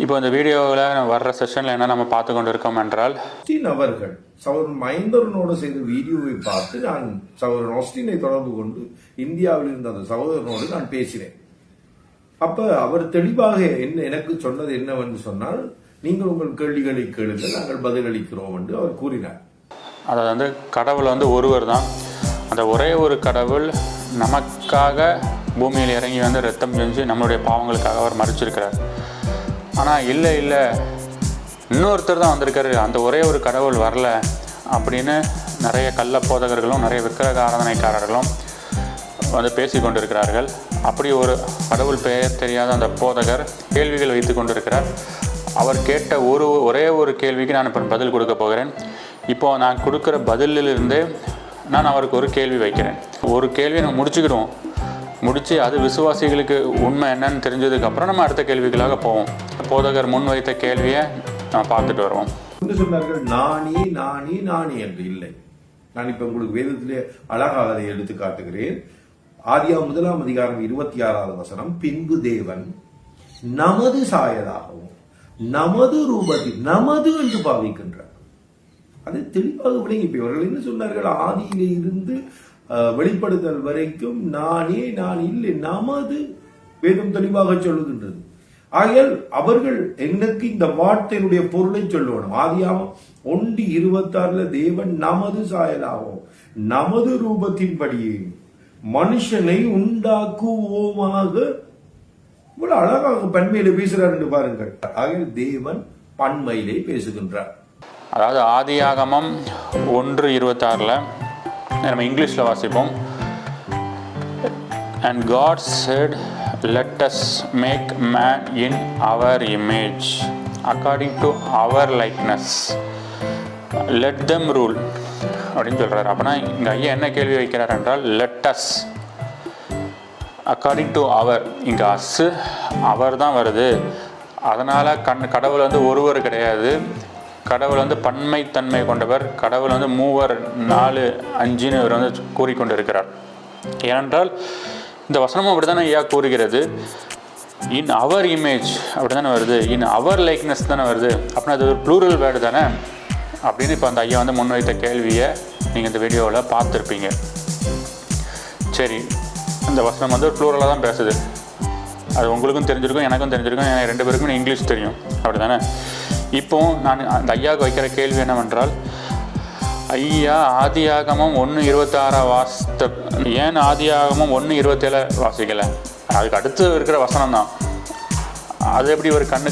இப்போ இந்த வீடியோவில் வர்ற செஷனில் என்ன நம்ம பார்த்து கொண்டு இருக்கோம் என்றால், அவர்கள் சகோதரன் மகேந்திரனோடு செய்த வீடியோவை பார்த்து நான் சகோதரன் ஆஸ்டினை தொடர்பு கொண்டு இந்தியாவில் இருந்த அந்த சகோதரனோடு நான் பேசினேன். அப்ப அவர் தெளிவாக எனக்கு சொன்னது என்னவென்று சொன்னால், நீங்கள் உங்கள் கேள்விகளை கேளுங்கள், நாங்கள் பதிலளிக்கிறோம் என்று அவர் கூறினார். அதாவது கடவுள் ஒருவர் தான். அந்த ஒரே ஒரு கடவுள் நமக்காக பூமியில் இறங்கி ரத்தம் செஞ்சு நம்மளுடைய பாவங்களுக்காக அவர் மறிச்சிருக்கிறார். ஆனால் இல்லை இன்னொருத்தர் தான் வந்திருக்காரு, அந்த ஒரே ஒரு கடவுள் வரல அப்படின்னு நிறைய கள்ள போதகர்களும் நிறைய விக்கிரக ஆராதனைக்காரர்களும் பேசி கொண்டிருக்கிறார்கள். அப்படி ஒரு கடவுள் பெயர் தெரியாத அந்த போதகர் கேள்விகள் வைத்து கொண்டிருக்கிறார். அவர் கேட்ட ஒரே ஒரு கேள்விக்கு நான் இப்போ பதில் கொடுக்க போகிறேன். இப்போது நான் கொடுக்குற பதிலிலிருந்தே நான் அவருக்கு ஒரு கேள்வி வைக்கிறேன். ஒரு கேள்வியை நம்ம முடித்து அது விசுவாசிகளுக்கு உண்மை என்னன்னு தெரிஞ்சதுக்கப்புறம் நம்ம அடுத்த கேள்விகளாக போவோம். போதகர் முன் வைத்த கேள்வியை நம்ம பார்த்துட்டு வருவோம். சொன்னார்கள் நானே நானே நானே என்று இல்லை. நான் இப்ப உங்களுக்கு வேதத்திலே அழகாக அதை எடுத்து காட்டுகிறேன். ஆதியாகமம் 1 அதிகாரம் 26வது வசனம், பின்பு தேவன் நமது சாயலாகவும் நமது ரூபத்தில் நமது என்று பாவிக்கின்றார். அது தெளிவாக விளங்கி. இவர்கள் என்ன சொன்னார்கள்? ஆதியிலே இருந்து வெளிப்படுத்தல் வரைக்கும் நானே நான் இல்லை, நமது வேதம் தெளிவாக சொல்லுகின்றது. ஆகையால் அவர்கள் எனக்கு இந்த வார்த்தையினுடைய பொருளை சொல்லணும். ஆதியாகமம் 1:26 தேவன் நமது சாயலாகவும் நமது ரூபத்தின்படியே மனுஷனை உண்டாக்குவோமாக. இவ்வளவு அழகாக பன்மையிலே பேசுறார் என்று பாருங்கள். ஆகையால் தேவன் பன்மையிலே பேசுகின்றார். அதாவது ஆதியாகமம் 1:26 நம்ம இங்கிலீஷில் வாசிப்போம். And God said, let us make man in our image, according to our likeness, let them rule அப்படின்னு சொல்கிறார். அப்படின்னா இங்கே ஐயா என்ன கேள்வி வைக்கிறார் என்றால், let us according to our, இங்கே அஸ்ஸு அவர் தான் வருது. அதனால் கடவுள் ஒருவர் கிடையாது. கடவுள் பன்மைத்தன்மை கொண்டவர். கடவுள் 3 4 5 இவர் கூறிக்கொண்டு இருக்கிறார். ஏனென்றால் இந்த வசனமும் அப்படி தானே ஐயா கூறுகிறது. இன் அவர் இமேஜ் அப்படி தானே வருது, இன் அவர் லைக்னஸ் தானே வருது. அப்படின்னா அது ஒரு ப்ளூரல் வேர்டு தானே அப்படின்னு இப்போ அந்த ஐயா முன்வைத்த கேள்வியை நீங்கள் இந்த வீடியோவில் பார்த்துருப்பீங்க. சரி, இந்த வசனம் ஒரு ப்ளூரலாக தான் பேசுது. அது உங்களுக்கும் தெரிஞ்சிருக்கும், எனக்கும் தெரிஞ்சிருக்கும், எனக்கு 2 பேருக்குமே இங்கிலீஷ் தெரியும், அப்படி தானே. இப்போ நான் அந்த ஐயாவுக்கு வைக்கிற கேள்வி என்னவென்றால், ஐயா ஆதியாகமம் 1:26 வாசித்த ஏன் ஆதியாகமம் 1:27 வாசிக்கலை? அதுக்கு அடுத்து இருக்கிற வசனம் தான். அது எப்படி ஒரு கண்ணுக்கு